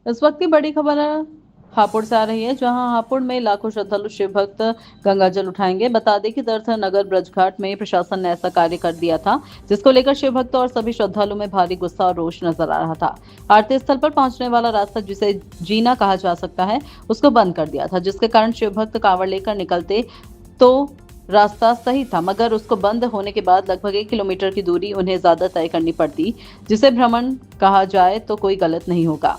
इस वक्त की बड़ी खबर हापुड़ से आ रही है, जहां हापुड़ में लाखों श्रद्धालु शिव भक्त गंगा जल उठाएंगे। बता दें कि दरअसल नगर ब्रजघाट में प्रशासन ने ऐसा कार्य कर दिया था, जिसको लेकर शिव भक्त और सभी श्रद्धालुओं में भारी गुस्सा और रोष नजर आ रहा था। आरती स्थल पर पहुंचने वाला रास्ता, जिसे जीना कहा जा सकता है, उसको बंद कर दिया था, जिसके कारण शिव भक्त कांवड़ लेकर निकलते तो रास्ता सही था, मगर उसको बंद होने के बाद लगभग 1 किलोमीटर की दूरी उन्हें ज्यादा तय करनी पड़ती, जिसे भ्रमण कहा जाए तो कोई गलत नहीं होगा।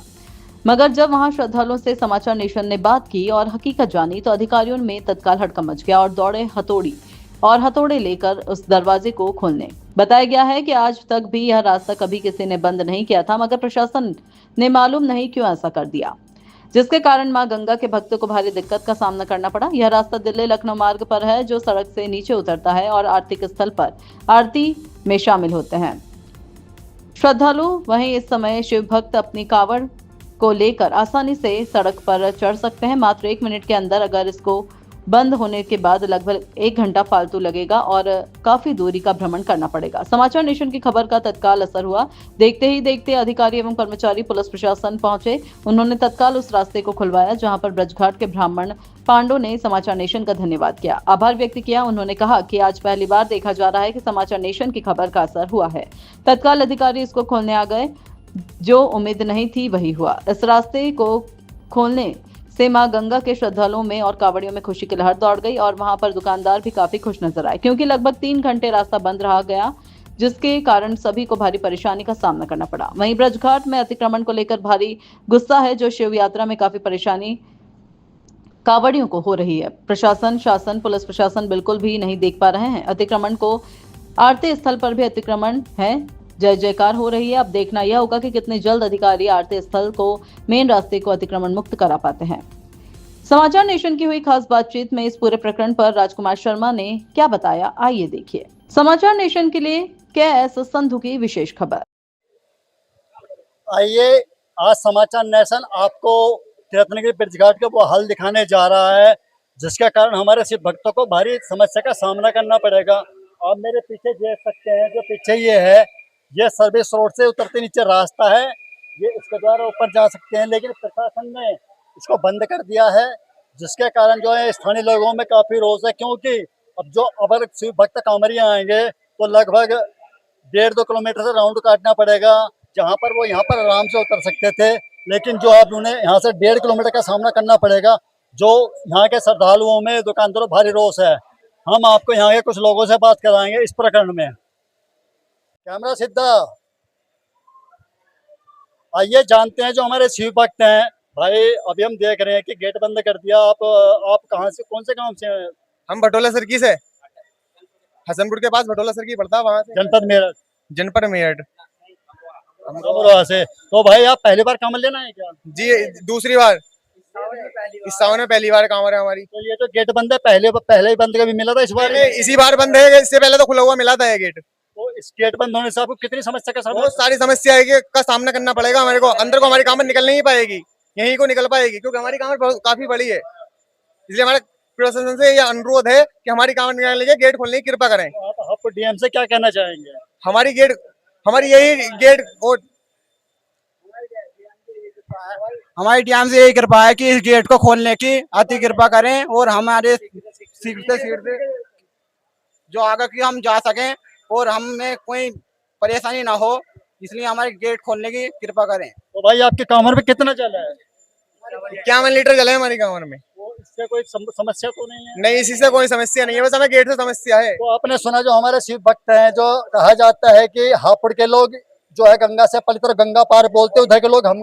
मगर जब वहां श्रद्धालुओं से समाचार नेशन ने बात की और हकीकत जानी, तो अधिकारियों में तत्काल हड़कंप मच गया और दौड़े हथौड़े लेकर उस दरवाजे को खोलने। बताया गया है कि आज तक भी यह रास्ता कभी किसी ने बंद नहीं किया था, मगर प्रशासन ने मालूम नहीं क्यों ऐसा कर दिया, जिसके कारण मां गंगा के भक्तों को भारी दिक्कत का सामना करना पड़ा। यह रास्ता दिल्ली लखनऊ मार्ग पर है, जो सड़क से नीचे उतरता है और आरती स्थल पर आरती में शामिल होते हैं श्रद्धालु। वहीं इस समय शिव भक्त अपनी कावड़ को लेकर आसानी से सड़क पर चढ़ सकते हैं। मात्र 1 मिनट के अंदर अगर इसको बंद होने के बाद लगभग 1 घंटा फालतू लगेगा और काफी दूरी का भ्रमण करना पड़ेगा। समाचार नेशन की खबर का तत्काल असर हुआ। देखते ही देखते अधिकारी एवं कर्मचारी पुलिस प्रशासन पहुंचे। उन्होंने तत्काल उस रास्ते को खुलवाया, जहां पर ब्रजघाट के ब्राह्मण पांडो ने समाचार नेशन का धन्यवाद किया, आभार व्यक्त किया। उन्होंने कहा कि आज पहली बार देखा जा रहा है कि समाचार नेशन की खबर का असर हुआ है। तत्काल अधिकारी इसको खोलने आ गए। जो उम्मीद नहीं थी वही हुआ। इस रास्ते को खोलने से मां गंगा के श्रद्धालुओं में और कांवड़ियों में खुशी की लहर दौड़ गई और वहां पर दुकानदार भी काफी खुश नजर आए, क्योंकि लगभग 3 घंटे रास्ता बंद रहा गया, जिसके कारण सभी को भारी परेशानी का सामना करना पड़ा। वहीं ब्रजघाट में अतिक्रमण को लेकर भारी गुस्सा है, जो शिव यात्रा में काफी परेशानी कांवड़ियों को हो रही है। प्रशासन, शासन, पुलिस प्रशासन बिल्कुल भी नहीं देख पा रहे हैं अतिक्रमण को। आरती स्थल पर भी अतिक्रमण है। जय जयकार हो रही है। अब देखना यह होगा कि कितने जल्द अधिकारी आरती स्थल को, मेन रास्ते को अतिक्रमण मुक्त करा पाते हैं। समाचार नेशन की हुई खास बातचीत में इस पूरे प्रकरण पर राजकुमार शर्मा ने क्या बताया, आइए देखिए। समाचार नेशन के लिए KS संधू की विशेष खबर। आइए, आज समाचार नेशन आपको रत्नगिरी ब्रजघाट का वो हल दिखाने जा रहा है, जिसके कारण हमारे शिव भक्तों को भारी समस्या का सामना करना पड़ेगा। आप मेरे पीछे देख सकते हैं, जो पीछे ये है, ये सर्विस रोड से उतरते नीचे रास्ता है। ये इसके द्वारा ऊपर जा सकते हैं, लेकिन प्रशासन ने इसको बंद कर दिया है, जिसके कारण जो है स्थानीय लोगों में काफी रोष है। क्योंकि अब जो अगर शिव भक्त कांवरिया आएंगे तो लगभग 1.5-2 किलोमीटर से राउंड काटना पड़ेगा, जहाँ पर वो यहाँ पर आराम से उतर सकते थे। लेकिन जो अब उन्हें यहाँ से 1.5 किलोमीटर का सामना करना पड़ेगा, जो यहाँ के श्रद्धालुओं में, दुकानदारों भारी रोष है। हम आपको यहाँ के कुछ लोगों से बात कराएंगे इस प्रकरण में। कैमरा सीधा। आइए जानते हैं जो हमारे शिव भक्त हैं। भाई, अभी हम देख रहे हैं कि गेट बंद कर दिया। आप कहाँ से, कौन से गांव से हैं? हम भटोला सरकी से, हसनपुर के पास भटोला सरकी पड़ता है, वहाँ से। जनपद मेरठ। जनपद मेरठ। हम से। तो भाई, आप पहली बार कांवड़ लेना है क्या? जी, दूसरी बार। इस सावन में पहली बार कांवड़ है हमारी। तो ये जो गेट बंद है, पहले ही बंद कभी मिला था इस बार? इसी बार बंद है, इससे पहले तो खुला हुआ मिला था ये गेट। तो इस गेट बंद होने से आपको कितनी समस्या का सामना? बहुत सारी समस्या है का सामना करना पड़ेगा हमारे को। अंदर को हमारी कांवड़ निकल नहीं पाएगी, यहीं को निकल पाएगी, क्योंकि हमारी कांवड़ काफी बड़ी है। इसलिए हमारे प्रशासन से यह अनुरोध है कि हमारी कांवड़ निकालने के गेट खोलने की कृपा करें। आप DM से क्या कहना चाहेंगे? हमारी यही गेट और हमारी टीम से यही कृपा है कि इस गेट को खोलने की अति कृपा करें और हमारे सीट से जो आगे की हम जा सकें और हमें कोई परेशानी ना हो, इसलिए हमारे गेट खोलने की कृपा करें। तो भाई, आपके कांवड़ पे कितना चला है? 51 लीटर जले हमारी कांवड़ में। तो इससे कोई समस्या तो नहीं है? नहीं, इसी से कोई समस्या नहीं है, बस हमें गेट से समस्या है। तो आपने सुना, जो हमारे शिव भक्त हैं, जो कहा जाता है कि हापुड़ के लोग जो है गंगा से पवित्र गंगा पार बोलते हैं, उधर के लोग हम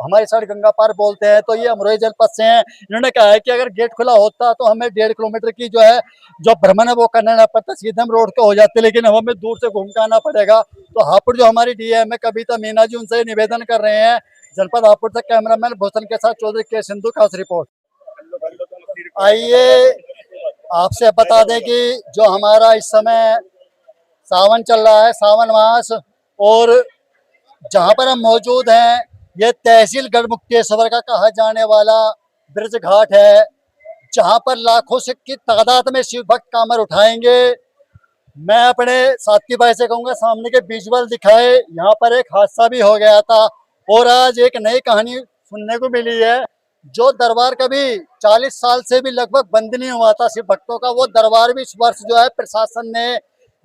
हमारी साइड गंगा पार बोलते हैं। तो ये अमरोही जनपद से हैं। इन्होंने कहा है कि अगर गेट खुला होता तो हमें 1.5 किलोमीटर की जो है जो भ्रमण है वो करना ना पड़ता, सीधे हम रोड पे हो जाते, लेकिन अब हमें दूर से घूम के आना पड़ेगा। तो हापुड़ जो हमारी DM है कविता मीना जी, उनसे निवेदन कर रहे हैं। जनपद हापुड़ से कैमरामैन भूषण के साथ चौधरी के सिंधु, खास रिपोर्ट। आइए आपसे बता दें कि जो हमारा इस समय सावन चल रहा है, सावन मास, और जहां पर हम मौजूद हैं, ये तहसील गढ़मुक्तेश्वर का कहा जाने वाला ब्रज घाट है, जहां पर लाखों सिख की तादाद में शिव भक्त कांवड़ उठाएंगे। मैं अपने साथी भाई से कहूंगा सामने के विजुअल दिखाए। यहाँ पर एक हादसा भी हो गया था और आज एक नई कहानी सुनने को मिली है, जो दरबार कभी 40 साल से भी लगभग बंद नहीं हुआ था शिव भक्तों का, वो दरबार भी इस वर्ष जो है प्रशासन ने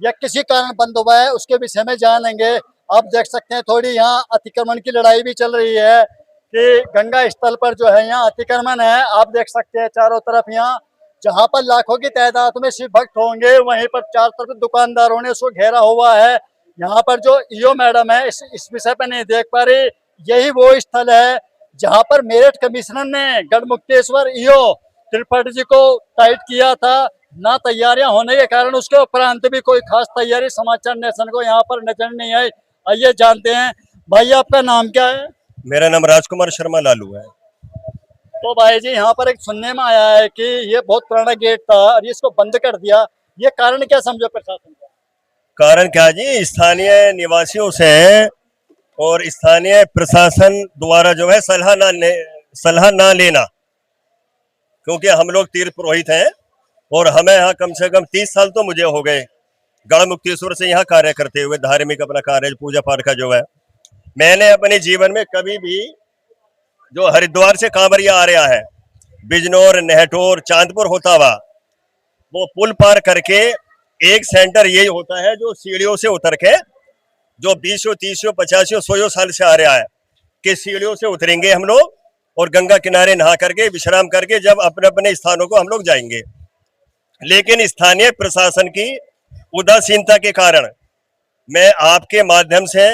या किसी कारण बंद हुआ है, उसके विषय में जानेंगे। आप देख सकते हैं थोड़ी यहाँ अतिक्रमण की लड़ाई भी चल रही है कि गंगा स्थल पर जो है यहाँ अतिक्रमण है। आप देख सकते हैं चारों तरफ यहाँ जहाँ पर लाखों की तादाद में शिव भक्त होंगे, वहीं पर चारों तरफ दुकानदारों ने उसको घेरा हुआ है। यहाँ पर जो ईओ मैडम है इस विषय पर नहीं देख पा रही। यही वो स्थल है जहाँ पर मेरठ कमिश्नर ने गढ़मुक्तेश्वर ईओ त्रिपाठी जी को टाइट किया था। ना तैयारियां होने के कारण उसके उपरांत भी कोई खास तैयारी समाचार नेशन को यहाँ पर नजर नहीं आई। आइए जानते हैं। भाई आपका नाम क्या है? मेरा नाम राजकुमार शर्मा लालू है। तो भाई जी यहाँ पर एक सुनने में आया है कि ये बहुत पुराना गेट था और इसको बंद कर दिया, ये कारण क्या समझो प्रशासन का? कारण क्या जी, स्थानीय निवासियों से और स्थानीय प्रशासन द्वारा जो है सलाह ना लेना, क्योंकि हम लोग तीर्थ पुरोहित हैं और हमें यहाँ कम से कम 30 साल तो मुझे हो गए गढ़मुक्तेश्वर से यहाँ कार्य करते हुए, धार्मिक अपना कार्य पूजा पाठ का जो है। मैंने अपने जीवन में कभी भी जो हरिद्वार से कांवरिया आ रहा है, बिजनौर, नेहटोर, चांदपुर होता हुआ, वो पुल पार करके एक सेंटर यही होता है जो सीढ़ियों से उतर के जो 20, 30, 50, 100 साल से आ रहा है कि सीढ़ियों से उतरेंगे हम लोग और गंगा किनारे नहा करके विश्राम करके जब अपने अपने स्थानों को हम लोग जाएंगे। लेकिन स्थानीय प्रशासन की उदासीनता के कारण मैं आपके माध्यम से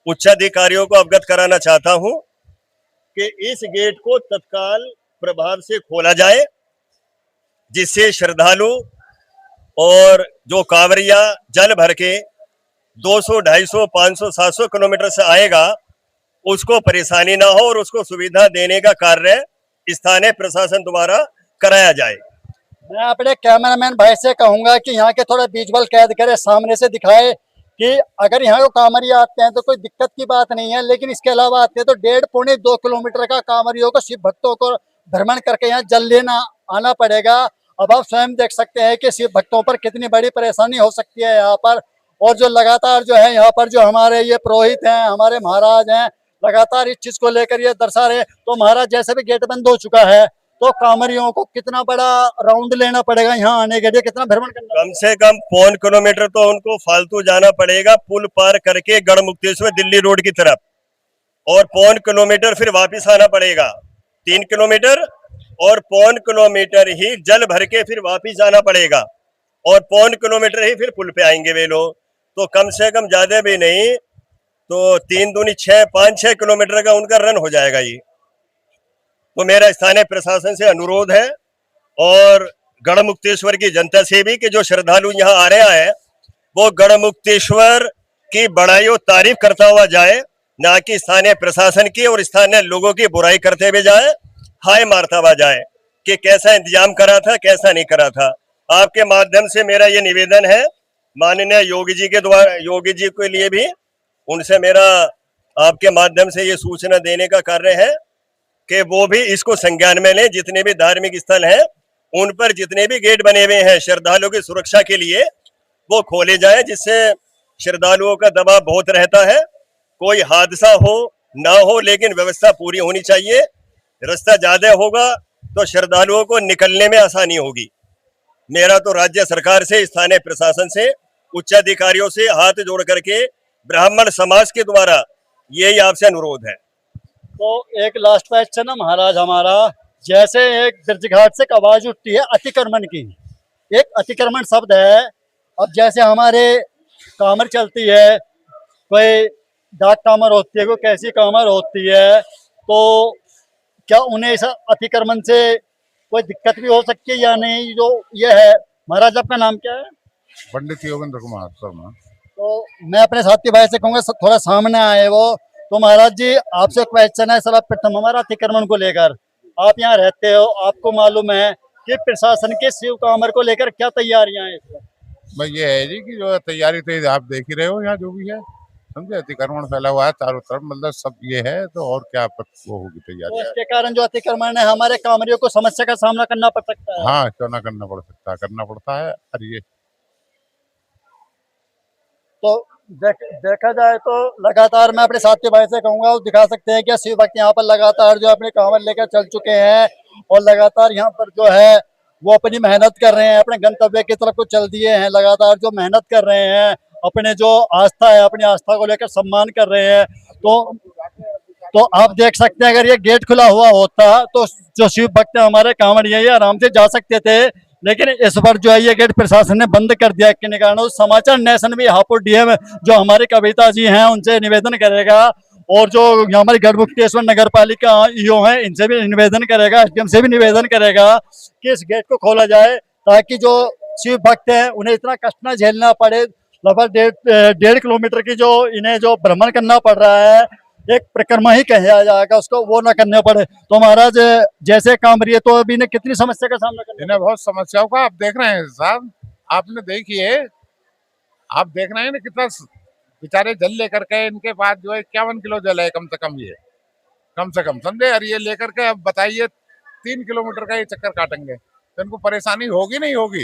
उच्चाधिकारियों को अवगत कराना चाहता हूं कि इस गेट को तत्काल प्रभाव से खोला जाए, जिससे श्रद्धालु और जो कांवरिया जल भर के 200, 250, 500, 700 किलोमीटर से आएगा उसको परेशानी ना हो और उसको सुविधा देने का कार्य स्थानीय प्रशासन द्वारा कराया जाए। मैं अपने कैमरामैन भाई से कहूंगा कि यहाँ के थोड़ा विजुअल कैद करे, सामने से दिखाए कि अगर यहाँ को कांवरिया आते हैं तो कोई दिक्कत की बात नहीं है, लेकिन इसके अलावा आते हैं तो 1.5 पौने 2 किलोमीटर का कांवरियों को शिव भक्तों को भ्रमण करके यहाँ जल लेना आना पड़ेगा। अब आप स्वयं देख सकते हैं कि शिव भक्तों पर कितनी बड़ी परेशानी हो सकती है यहाँ पर। और जो लगातार जो है यहाँ पर जो हमारे ये पुरोहित हैं, हमारे महाराज हैं, लगातार इस चीज को लेकर ये दर्शा रहे। तो महाराज जैसे भी गेट बंद हो चुका है तो कांवरियों को कितना बड़ा राउंड लेना पड़ेगा यहाँ आने के लिए, कितना भ्रमण करना? कम से कम 1.25 किलोमीटर तो उनको फालतू जाना पड़ेगा पुल पार करके गढ़मुक्तेश्वर दिल्ली रोड की तरफ, और 1.25 किलोमीटर फिर वापस आना पड़ेगा 3 किलोमीटर, और 1.25 किलोमीटर ही जल भर के फिर वापस जाना पड़ेगा, और 1.25 किलोमीटर ही फिर पुल पे आएंगे वे लोग। तो कम से कम ज्यादा भी नहीं तो 3 दूनी 6, 5-6 किलोमीटर का उनका रन हो जाएगा ये। तो मेरा स्थानीय प्रशासन से अनुरोध है और गढ़मुक्तेश्वर की जनता से भी कि जो श्रद्धालु यहाँ आ रहा है वो गढ़मुक्तेश्वर की बड़ाई और तारीफ करता हुआ जाए, ना कि स्थानीय प्रशासन की और स्थानीय लोगों की बुराई करते हुए जाए, हाय मारता हुआ जाए कि कैसा इंतजाम करा था, कैसा नहीं करा था। आपके माध्यम से मेरा ये निवेदन है माननीय योगी जी के द्वारा, योगी जी के लिए भी उनसे मेरा आपके माध्यम से ये सूचना देने का कार्य है कि वो भी इसको संज्ञान में लें। जितने भी धार्मिक स्थल हैं उन पर जितने भी गेट बने हुए हैं श्रद्धालुओं की सुरक्षा के लिए वो खोले जाएं, जिससे श्रद्धालुओं का दबाव बहुत रहता है। कोई हादसा हो ना हो लेकिन व्यवस्था पूरी होनी चाहिए। रास्ता ज्यादा होगा तो श्रद्धालुओं को निकलने में आसानी होगी। मेरा तो राज्य सरकार से, स्थानीय प्रशासन से, उच्चाधिकारियों से हाथ जोड़ करके ब्राह्मण समाज के द्वारा यही आपसे अनुरोध है। तो एक लास्ट क्वेश्चन है महाराज हमारा, जैसे एक ब्रजघाट से एक आवाज उठती है अतिक्रमण की, एक अतिक्रमण शब्द है। अब जैसे हमारे कामर चलती है, कोई डाक कामर होती है, कोई कैसी कामर होती है, तो क्या उन्हें इस अतिक्रमण से कोई दिक्कत भी हो सकती है या नहीं? जो ये है महाराज, आपका नाम क्या है? पंडित योगेंद्र कुमार शर्मा। तो मैं अपने साथी भाई से कहूँगा थोड़ा सामने आए वो। तो महाराज जी आपसे क्वेश्चन है सर्वप्रथम हमारा अतिक्रमण को लेकर। आप यहाँ रहते हो, आपको मालूम है कि प्रशासन के शिव कामर को लेकर क्या तैयारियां हैं? भाई ये है जी कि जो तैयारी तो आप देख ही रहे हो यहाँ जो भी है, समझे, अतिक्रमण फैला हुआ है चारों तरफ, मतलब सब ये है, तो और क्या वो होगी तैयारी। तो इसके कारण जो अतिक्रमण है हमारे कामरियों को समस्या का सामना करना पड़ सकता है। हाँ, क्यों ना करना पड़ सकता है, करना पड़ता है। और ये तो देखा जाए तो लगातार मैं अपने साथी भाई से कहूंगा, वो दिखा सकते हैं कि शिव भक्त यहाँ पर लगातार जो अपने कांवड़ लेकर चल चुके हैं और लगातार यहाँ पर जो है वो अपनी मेहनत कर रहे हैं, अपने गंतव्य की तरफ को चल दिए हैं, लगातार जो मेहनत कर रहे हैं, अपने जो आस्था है अपनी आस्था को लेकर सम्मान कर रहे हैं। तो आप देख सकते हैं, अगर ये गेट खुला हुआ होता तो जो शिव भक्त हमारे कांवड़िया ये आराम से जा सकते थे, लेकिन इस बार जो है ये गेट प्रशासन ने बंद कर दिया किन कारणों। समाचार नेशन भी हापुड़ डीएम जो हमारे कविता जी हैं उनसे निवेदन करेगा, और जो हमारी गढ़मुक्तेश्वर नगर पालिका ईओ हैं इनसे भी निवेदन करेगा, एसडीएम से भी निवेदन करेगा कि इस गेट को खोला जाए, ताकि जो शिव भक्त हैं उन्हें इतना कष्ट न झेलना पड़े। लगभग 1.5 किलोमीटर की जो इन्हें जो भ्रमण करना पड़ रहा है, एक परिक्रमा ही कहा जाएगा उसको, वो ना करने पड़े। तो महाराज जैसे कांवड़िए तो अभी ने कितनी समस्या का सामना करना इन्हें बहुत समस्याओं का आप देख रहे हैं साहब, आपने देखिए, आप देख रहे हैं ना कितना बेचारे जल लेकर के इनके पास जो है 51 किलो जल है कम से कम, ये कम से कम समझे। और ये लेकर के अब बताइए 3 किलोमीटर का ये चक्कर काटेंगे तो इनको परेशानी होगी नहीं होगी।